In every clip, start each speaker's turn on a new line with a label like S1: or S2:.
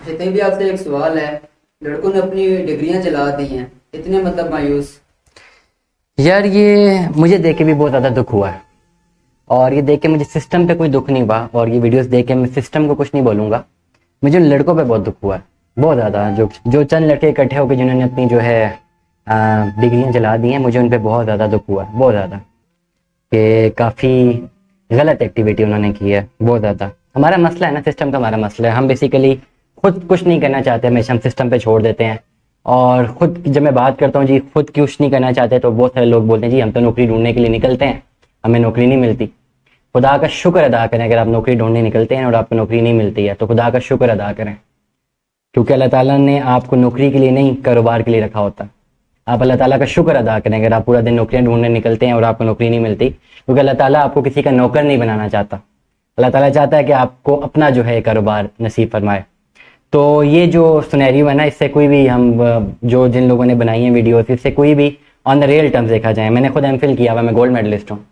S1: जितने भी आपसे एक सवाल है, लड़कों ने अपनी डिग्रियां जला दी हैं, इतने मतलब मायूस।
S2: यार ये मुझे देख के भी बहुत ज़्यादा दुख हुआ है। और ये देख के मुझे सिस्टम पे कोई दुख नहीं हुआ, और ये वीडियोस देख के मैं सिस्टम को कुछ नहीं बोलूँगा। मुझे उन लड़कों पे बहुत दुख हुआ है, बहुत ज़्यादा। जो जो चंद लड़के इकट्ठे होकर जिन्होंने अपनी जो है डिग्रियाँ जला दी हैं, मुझे उन पर बहुत ज़्यादा दुख हुआ है, बहुत ज़्यादा। कि काफ़ी गलत एक्टिविटी उन्होंने की है, बहुत ज़्यादा। हमारा मसला है ना, सिस्टम का हमारा मसला है। हम बेसिकली खुद कुछ नहीं करना चाहते, हमेशा हम सिस्टम पे छोड़ देते हैं। और खुद जब मैं बात करता हूँ जी खुद कुछ नहीं करना चाहते, तो बहुत सारे लोग बोलते हैं जी हम तो नौकरी ढूंढने के लिए निकलते हैं, हमें नौकरी नहीं मिलती। खुदा का शुक्र अदा करें, अगर आप नौकरी ढूंढने निकलते हैं और आपको नौकरी नहीं मिलती है तो खुदा का शुक्र अदा करें, क्योंकि अल्लाह ताला ने आपको नौकरी के लिए नहीं, कारोबार के लिए रखा होता। आप अल्लाह ताला का शुक्र अदा करें अगर आप पूरा दिन नौकरियां ढूंढने निकलते हैं और आपको नौकरी नहीं मिलती, क्योंकि अल्लाह ताला आपको किसी का नौकर नहीं बनाना चाहता। अल्लाह ताला चाहता है कि आपको अपना जो है कारोबार नसीब फरमाए। तो ये जो सिनेरियो है ना, इससे कोई भी हम जो जिन लोगों ने बनाई है वीडियोस, इससे कोई भी ऑन द रियल टर्म्स देखा जाए, मैंने खुद एमफिल किया हुआ, मैं गोल्ड मेडलिस्ट हूँ।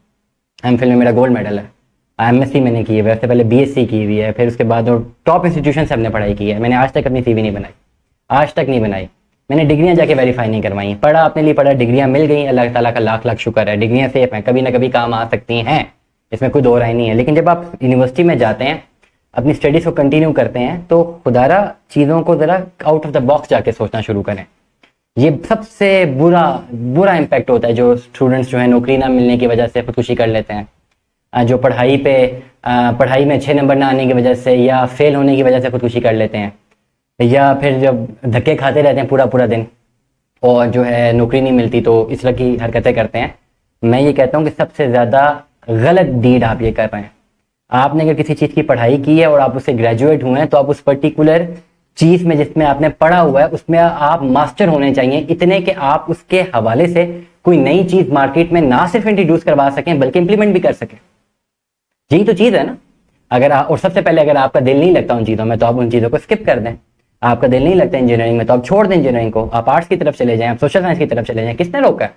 S2: एमफिल में मेरा गोल्ड मेडल है। एमएससी मैंने की है, वैसे पहले बीएससी की हुई है, फिर उसके बाद और टॉप इंस्टीट्यूशन से हमने पढ़ाई की है। मैंने आज तक अपनी सीवी नहीं बनाई, आज तक नहीं बनाई। मैंने डिग्रियां जाके वेरीफाई नहीं करवाई, पढ़ा अपने लिए पढ़ा, डिग्रियां मिल गई, अल्लाह ताला का लाख लाख शुक्र है। डिग्रियां सेफ हैं, कभी ना कभी काम आ सकती हैं, इसमें कोई दो राय नहीं है। लेकिन जब आप यूनिवर्सिटी में जाते हैं, अपनी स्टडीज़ को कंटिन्यू करते हैं, तो खुदारा चीज़ों को ज़रा आउट ऑफ द बॉक्स जाके सोचना शुरू करें। ये सबसे बुरा बुरा इम्पैक्ट होता है जो स्टूडेंट्स जो है नौकरी ना मिलने की वजह से खुदकुशी कर लेते हैं, जो पढ़ाई में 6 नंबर ना आने की वजह से या फेल होने की वजह से खुदकुशी कर लेते हैं, या फिर जब धक्के खाते रहते हैं पूरा पूरा दिन और जो है नौकरी नहीं मिलती तो इस तरह की हरकतें करते हैं। मैं ये कहता हूँ कि सबसे ज़्यादा गलत डीड आप ये कर रहे हैं। आपने अगर किसी चीज़ की पढ़ाई की है और आप उससे ग्रेजुएट हुए हैं, तो आप उस पर्टिकुलर चीज़ में जिसमें आपने पढ़ा हुआ है उसमें आप मास्टर होने चाहिए, इतने कि आप उसके हवाले से कोई नई चीज़ मार्केट में ना सिर्फ इंट्रोड्यूस करवा सकें बल्कि इंप्लीमेंट भी कर सकें। यही तो चीज़ है ना। और सबसे पहले अगर आपका दिल नहीं लगता उन चीज़ों में तो आप उन चीज़ों को स्किप कर दें। आपका दिल नहीं लगता इंजीनियरिंग में तो आप छोड़ दें इंजीनियरिंग को, आप आर्ट्स की तरफ चले जाएं, आप सोशल साइंस की तरफ चले जाएं। किसने रोका है?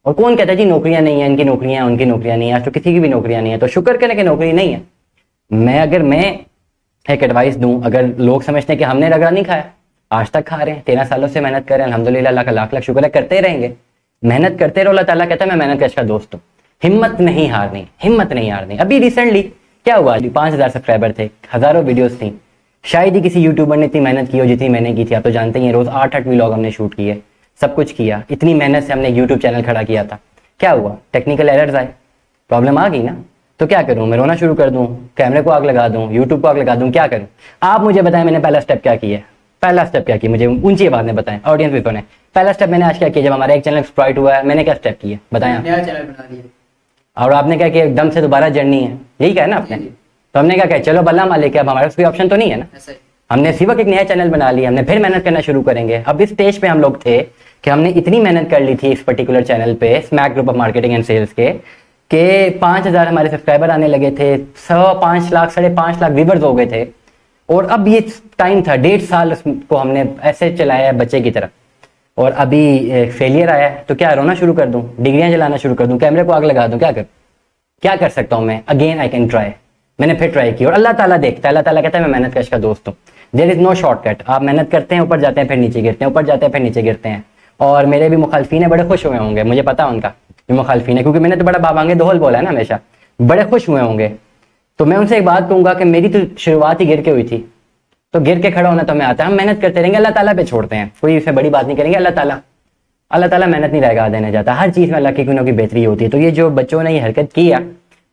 S2: और कौन कहता है जी नौकरियां नहीं है, इनकी नौकरियां हैं, उनकी नौकरियां नहीं है? आज तो किसी की भी नौकरियां नहीं है, तो शुक्र करें कि नौकरी नहीं है। मैं एक एडवाइस दूं, अगर लोग समझते हैं कि हमने रगड़ा नहीं खाया, आज तक खा रहे हैं, 13 सालों से मेहनत कर रहे हैं, अल्हम्दुलिल्लाह, अल्लाह का लाख लाख शुक्र है, करते रहेंगे, मेहनत करते रहो। अल्लाह ताला कहता है मैं मेहनत का अच्छा दोस्त हूँ। हिम्मत नहीं हारनी, हिम्मत नहीं हारनी। अभी रिसेंटली क्या हुआ, 5,000 सब्सक्राइबर थे, हज़ारों वीडियोस थी, शायद ही किसी यूट्यूबर ने इतनी मेहनत की हो जितनी मैंने की थी। आप तो जानते ही हैं, रोज 8-8 व्लॉग हमने शूट किए, सब कुछ किया, इतनी मेहनत से हमने यूट्यूब चैनल खड़ा किया था। क्या हुआ? टेक्निकल एरर्स आए, प्रॉब्लम आ गई ना, तो क्या करूं? मैं रोना शुरू कर दूं, कैमरे को आग लगा दूं, यूट्यूब को आग लगा दूं, क्या करूं? आप मुझे बताएं, मैंने पहला स्टेप क्या किया? पहला स्टेप क्या किया? मुझे ऊंची आवाज में बताएं, ऑडियंस भी सुने। पहला स्टेप मैंने आज क्या किया? जब हमारा एक चैनल एक्सप्लॉइट हुआ है, मैंने क्या स्टेप किया बताएं?
S1: नया चैनल बना दिया।
S2: और आपने क्या किया? एकदम से दोबारा जर्नी है, यही कहा ना आपने? तो हमने क्या कहा, चलो बल्ला मालिक, अब हमारे पास कोई ऑप्शन तो नहीं है ना। हमने सिर्फ एक नया चैनल बना लिया, हमने फिर मेहनत करना शुरू करेंगे। अब इस स्टेज पे हम लोग थे कि हमने इतनी मेहनत कर ली थी इस पर्टिकुलर चैनल पे, smack group of marketing and sales के 5,000 हमारे सब्सक्राइबर आने लगे थे, 5 लाख 5.5 लाख व्यूअर्स हो गए थे। और अब ये टाइम था, 1.5 साल उसको हमने ऐसे चलाया है बच्चे की तरह, और अभी फेलियर आया है। तो क्या रोना शुरू कर दूं, डिग्रियां जलाना शुरू कर दूं, कैमरे को आग लगा दूं? क्या कर सकता हूं मैं? Again I can try. मैंने फिर ट्राई की और अल्लाह ताला देखता है, अल्लाह ताला कहता है मैं मेहनत का इसका दोस्त हूँ। There is no shortcut. आप मेहनत करते हैं, ऊपर जाते हैं, फिर नीचे गिरते हैं, ऊपर जाते हैं, फिर नीचे गिरते हैं। और मेरे भी मुखालफीन है, बड़े खुश हुए होंगे, मुझे पता है उनका जो मुखालफीन है, क्योंकि मैंने तो बड़ा बाबांगे दोहल बोला है ना हमेशा, बड़े खुश हुए होंगे। तो मैं उनसे एक बात कहूंगा कि मेरी तो शुरुआत ही गिर के हुई थी, तो गिर के खड़ा होना तो हमें आता है। हम मेहनत करते रहेंगे, अल्लाह ताला पे छोड़ते हैं, कोई इसमें बड़ी बात नहीं करेंगे। अल्लाह ताला मेहनत नहीं रहेगा देने जाता, हर चीज़ में अल्लाह की कोई ना कोई बेहतरी होती है। तो ये जो बच्चों ने ये हरकत की है,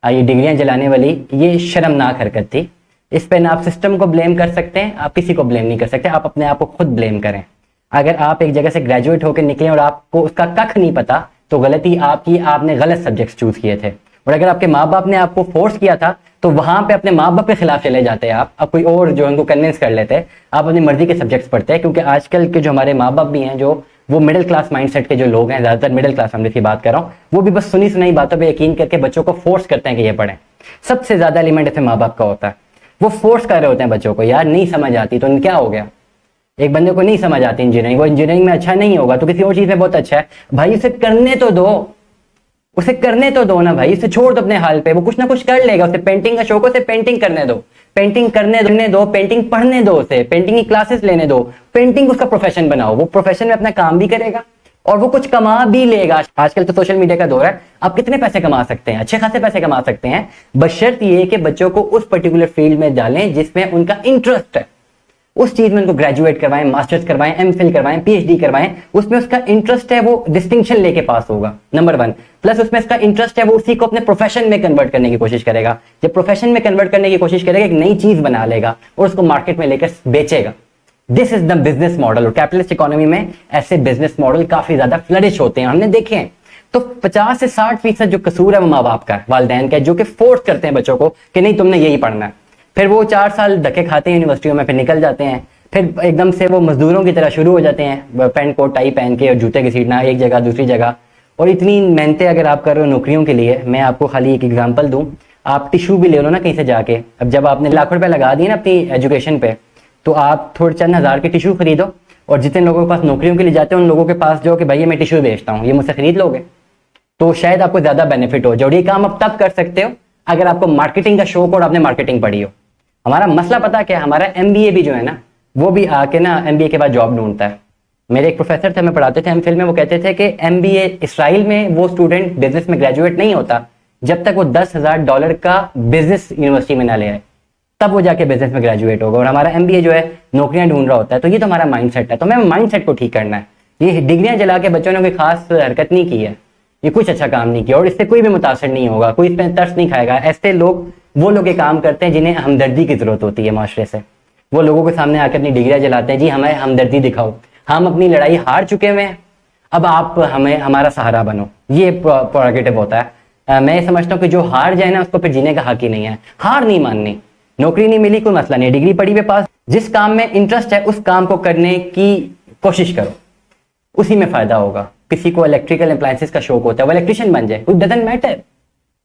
S2: ये डिग्रियां जलाने वाली, ये शर्मनाक हरकत थी। इस पे ना आप सिस्टम को ब्लेम कर सकते हैं, आप किसी को ब्लेम नहीं कर सकते, आप अपने आप को खुद ब्लेम करें। अगर आप एक जगह से ग्रेजुएट होकर निकले और आपको उसका कख नहीं पता, तो गलती आपकी, आपने गलत सब्जेक्ट्स चूज किए थे। और अगर आपके माँ बाप ने आपको फोर्स किया था, तो वहां पे अपने माँ बाप के खिलाफ चले जाते हैं आप, अब कोई और जो उनको कन्विंस कर लेते हैं, आप अपनी मर्जी के सब्जेक्ट्स पढ़ते हैं। क्योंकि आजकल के जो हमारे माँ बाप भी हैं, जो वो मिडिल क्लास माइंडसेट के जो लोग हैं, ज्यादातर मिडिल क्लास फैमिली की बात कर रहा हूँ, वो भी बस सुनी सुनाई बातों पे यकीन करके बच्चों को फोर्स करते हैं कि ये पढ़ें। सबसे ज्यादा एलिमेंट इसमें माँ बाप का होता है, वो फोर्स कर रहे होते हैं बच्चों को। यार नहीं समझ आती तो क्या हो गया? एक बंदे को नहीं समझ आती इंजीनियरिंग, वो इंजीनियरिंग में अच्छा नहीं होगा तो किसी और चीज में बहुत अच्छा है, भाई उसे करने तो दो, उसे करने तो दो ना भाई, उसे छोड़ दो अपने हाल पे, वो कुछ ना कुछ कर लेगा। उसे पेंटिंग का शौक, उसे पेंटिंग करने दो, पेंटिंग करने दो, पेंटिंग पढ़ने दो, उसे पेंटिंग की क्लासेस लेने दो, पेंटिंग उसका प्रोफेशन बनाओ। वो प्रोफेशन में अपना काम भी करेगा और वो कुछ कमा भी लेगा। आजकल तो सोशल मीडिया का दौर है, आप कितने पैसे कमा सकते हैं, अच्छे खासे पैसे कमा सकते हैं, बशर्त ये कि बच्चों को उस पर्टिकुलर फील्ड में डालें जिसमें उनका इंटरेस्ट है, उस चीज में उनको ग्रेजुएट करवाएं, मास्टर्स करवाएं, एमफिल करवाएं, पीएचडी करवाएं, उसमें उसका इंटरेस्ट है, वो डिस्टिंक्शन लेके पास होगा, नंबर 1। प्लस उसमें इसका इंटरेस्ट है, वो उसी को अपने प्रोफेशन में कन्वर्ट करने की कोशिश करेगा। जब प्रोफेशन में कन्वर्ट करने की कोशिश करेगा, एक नई चीज बना लेगा और उसको मार्केट में लेकर बेचेगा। This is the business model. और कैपिटलिस्ट इकोनॉमी में ऐसे बिजनेस मॉडल काफी ज्यादा फ्लरिश होते हैं, हमने देखे हैं। तो 50 से 60% जो कसूर है वो माँ बाप का, वालिदैन का, जो कि फोर्स करते हैं बच्चों को कि नहीं तुमने यही पढ़ना है। फिर वो 4 साल धक्के खाते हैं यूनिवर्सिटियों में, फिर निकल जाते हैं, फिर एकदम से वो मजदूरों की तरह शुरू हो जाते हैं, पैंट कोट टाई पहन के और जूते घसीटना एक जगह दूसरी जगह। और इतनी मेहनतें अगर आप कर रहे हो नौकरियों के लिए, मैं आपको खाली एक एग्जांपल दूं, आप टिश्यू भी ले लो ना कहीं से जाके। अब जब आपने लाखों रुपए लगा दिए ना अपनी एजुकेशन पे, तो आप थोड़े चंद हजार के टिश्यू खरीदो और जितने लोगों के पास नौकरियों के लिए जाते हैं उन लोगों के पास जाओ कि भैया मैं टिश्यू बेचता हूँ, ये मुझसे खरीद लोगे, तो शायद आपको ज्यादा बेनिफिट हो। जो ये काम आप तब कर सकते हो अगर आपको मार्केटिंग का शौक और आपने मार्केटिंग पढ़ी हो। हमारा मसला पता क्या है, हमारा एमबीए भी जो है ना, वो भी आके ना एमबीए के बाद जॉब ढूंढता है। मेरे एक प्रोफेसर थे, हमें पढ़ाते थे एमफिल में, वो कहते थे कि एमबीए इसराइल में वो स्टूडेंट बिजनेस में ग्रेजुएट नहीं होता जब तक वो $10,000 का बिजनेस यूनिवर्सिटी में ना ले आए, तब वो जाके बिजनेस में ग्रेजुएट होगा। और हमारा एमबीए जो है नौकरियां ढूंढ रहा होता है। तो ये तो हमारा माइंडसेट है, तो हमें माइंडसेट को ठीक करना है। ये डिग्रियां जला के बच्चों ने कोई खास हरकत नहीं की है, ये कुछ अच्छा काम नहीं किया और इससे कोई भी मुतासर नहीं होगा, कोई इस पर तरस नहीं खाएगा। ऐसे लोग वो लोग ये काम करते हैं जिन्हें हमदर्दी की जरूरत होती है माशरे से। वो लोगों के सामने आकर अपनी डिग्रियां जलाते हैं, जी हमें हमदर्दी दिखाओ, हम अपनी लड़ाई हार चुके हुए हैं, अब आप हमें हमारा सहारा बनो। ये प्रोरोगेटिव होता है। मैं समझता हूँ कि जो हार जाए ना उसको फिर जीने का हक ही नहीं है। हार नहीं माननी, नौकरी नहीं मिली कोई मसला नहीं, डिग्री पढ़ी हुए पास, जिस काम में इंटरेस्ट है उस काम को करने की कोशिश करो, उसी में फायदा होगा। किसी को इलेक्ट्रिकल अप्लायंसेस का शौक होता है, वो इलेक्ट्रिशियन बन जाए, इट डजंट मैटर।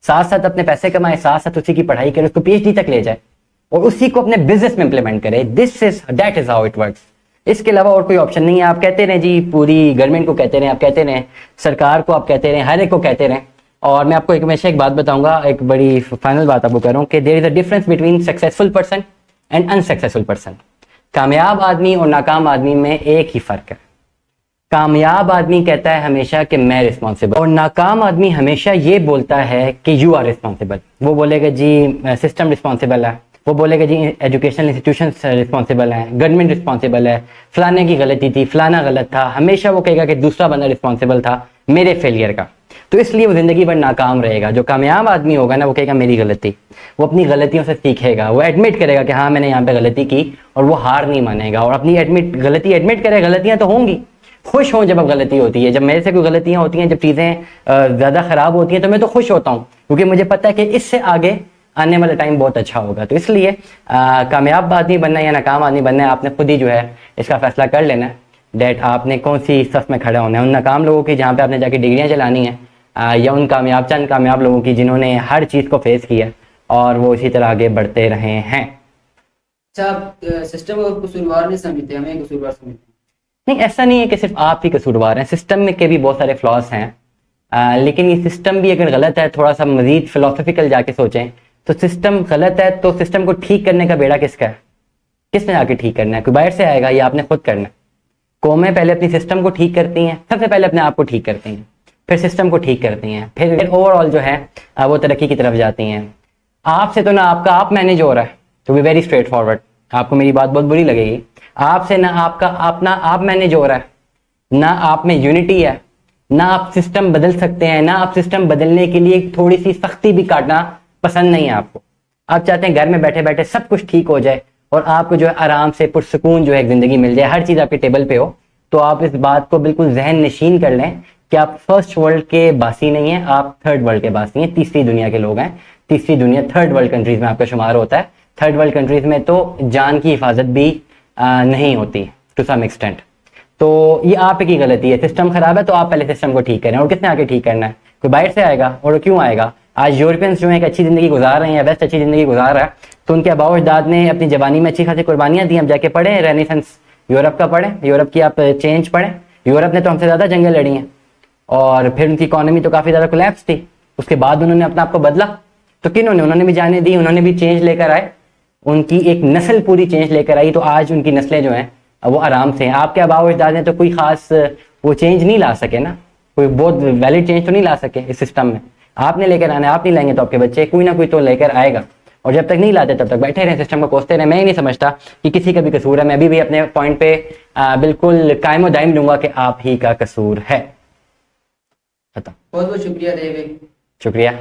S2: साथ साथ अपने पैसे कमाए, साथ साथ उसी की पढ़ाई करे, उसको पीएचडी तक ले जाए और उसी को अपने बिजनेस में इंप्लीमेंट करे। That is how it works. इसके अलावा और कोई ऑप्शन नहीं है। आप कहते रहे जी, पूरी गवर्नमेंट को कहते रहे, आप कहते रहे सरकार को, आप कहते रहे हर एक को कहते रहे। और मैं आपको हमेशा एक बात बताऊंगा, एक बड़ी फाइनल बात आपको करूं कि there is a difference between successful person and unsuccessful person. कामयाब आदमी और नाकाम आदमी में एक ही फर्क है। कामयाब आदमी कहता है हमेशा कि मैं रिस्पॉन्सिबल, और नाकाम आदमी हमेशा ये बोलता है कि यू आर रिस्पॉन्सिबल। वो बोलेगा जी सिस्टम रिस्पॉन्सिबल है, वो बोलेगा जी एजुकेशनल इंस्टीट्यूशन रिस्पॉन्सिबल है, गवर्नमेंट रिस्पॉन्सिबल है, फलाने की गलती थी, फलाना गलत था। हमेशा वो कहेगा कि दूसरा बंदा रिस्पॉन्सिबल था मेरे फेलियर का। तो इसलिए वो जिंदगी भर नाकाम रहेगा। जो कामयाब आदमी होगा ना, वो कहेगा मेरी गलती, वो अपनी गलतियों से सीखेगा, वो एडमिट करेगा कि हाँ मैंने यहाँ पे गलती की, और वो हार नहीं मानेगा और अपनी गलती एडमिट करेगा। गलतियां तो होंगी, खुश हो जब अब गलती होती है। जब मेरे से कोई गलतियां होती हैं, जब चीजें ज्यादा खराब होती हैं, तो मैं तो खुश होता हूँ, क्योंकि मुझे पता है कि इससे आगे आने वाला टाइम बहुत अच्छा होगा। तो इसलिए कामयाब आदमी बनना है या नाकाम आदमी बनना है, आपने खुद ही जो है इसका फैसला कर लेना है डेट आपने कौन सी सफ में खड़ा होना है। उन नाकाम लोगों की जहाँ पे आपने जाके डिग्रियां चलानी है, या उन चंद कामयाब लोगों की जिन्होंने हर चीज को फेस किया और वो इसी तरह आगे बढ़ते रहे हैं।
S1: अच्छा, आप सिस्टम को कसूरवार नहीं समझते, हमें कसूरवार समझते हैं।
S2: नहीं, ऐसा नहीं है कि सिर्फ आप ही कसूरवार हैं, सिस्टम में के भी बहुत सारे फ्लॉज हैं। लेकिन ये सिस्टम भी अगर गलत है, थोड़ा सा मजीद फिलोसफिकल जाके सोचें तो सिस्टम गलत है, तो सिस्टम को ठीक करने का बेड़ा किसका है? किसने जाके ठीक करना है? कोई बाहर से आएगा या आपने खुद करना है? कौमें पहले अपनी सिस्टम को ठीक करती हैं, सबसे पहले अपने आप को ठीक करती हैं, फिर सिस्टम को ठीक करती हैं, फिर ओवरऑल जो है वो तरक्की की तरफ जाती हैं। आपसे तो ना आपका आप मैनेज हो रहा है, to be very straightforward, आपको मेरी बात बहुत बुरी लगेगी, आपसे ना आपका अपना आप मैनेज हो रहा है, ना आप में यूनिटी है, ना आप सिस्टम बदल सकते हैं, ना आप सिस्टम बदलने के लिए थोड़ी सी सख्ती भी काटना पसंद नहीं है आपको। आप चाहते हैं घर में बैठे बैठे सब कुछ ठीक हो जाए और आपको जो है आराम से पुरसुकून जो है जिंदगी मिल जाए, हर चीज आपके टेबल पे हो। तो आप इस बात को बिल्कुल जहन नशीन कर लें कि आप फर्स्ट वर्ल्ड के बासी नहीं हैं, आप थर्ड वर्ल्ड के बासी हैं, तीसरी दुनिया के लोग हैं। तीसरी दुनिया थर्ड वर्ल्ड कंट्रीज में आपका शुमार होता है। थर्ड वर्ल्ड कंट्रीज में तो जान की हिफाजत भी नहीं होती टू सम एक्सटेंट। तो ये आप की गलती है, सिस्टम खराब है तो आप पहले सिस्टम को ठीक करें। और किसने आके ठीक करना है? कोई बाहर से आएगा। और क्यों आएगा? आज यूरोपियंस जो है एक अच्छी जिंदगी गुजार रहे हैं, वेस्ट अच्छी जिंदगी गुजार रहा है, तो उनके आबाओ अजदाद ने अपनी जवानी में अच्छी खासी कुर्बानियां दी। हम जाके पढ़े रेनेसेंस यूरोप का, पढ़े यूरोप की, आप चेंज पढ़े। यूरोप ने तो हमसे ज्यादा जंगें लड़ी हैं, और फिर उनकी इकोनॉमी तो काफ़ी ज़्यादा कोलैप्स थी। उसके बाद उन्होंने अपना आपको बदला, तो किन्होंने, उन्होंने भी जाने दी, उन्होंने भी चेंज लेकर आए, उनकी एक नस्ल पूरी चेंज लेकर आई। तो आज उनकी नस्लें जो हैं वो आराम से हैं। आपके आबा व अजदाद ने तो कोई ख़ास वो चेंज नहीं ला सके ना, कोई बहुत वैलिड चेंज तो नहीं ला सके इस सिस्टम में। आपने लेकर आना है, आप नहीं लाएंगे तो आपके बच्चे कोई ना कोई तो लेकर आएगा। और जब तक नहीं लाते तब तक बैठे रहे, सिस्टम को कोसते रहे। मैं ही नहीं समझता कि किसी का भी कसूर है। मैं भी अपने पॉइंट पे बिल्कुल कायम व दायम लूंगा कि आप ही का कसूर है।
S1: बहुत बहुत शुक्रिया देवे।
S2: शुक्रिया।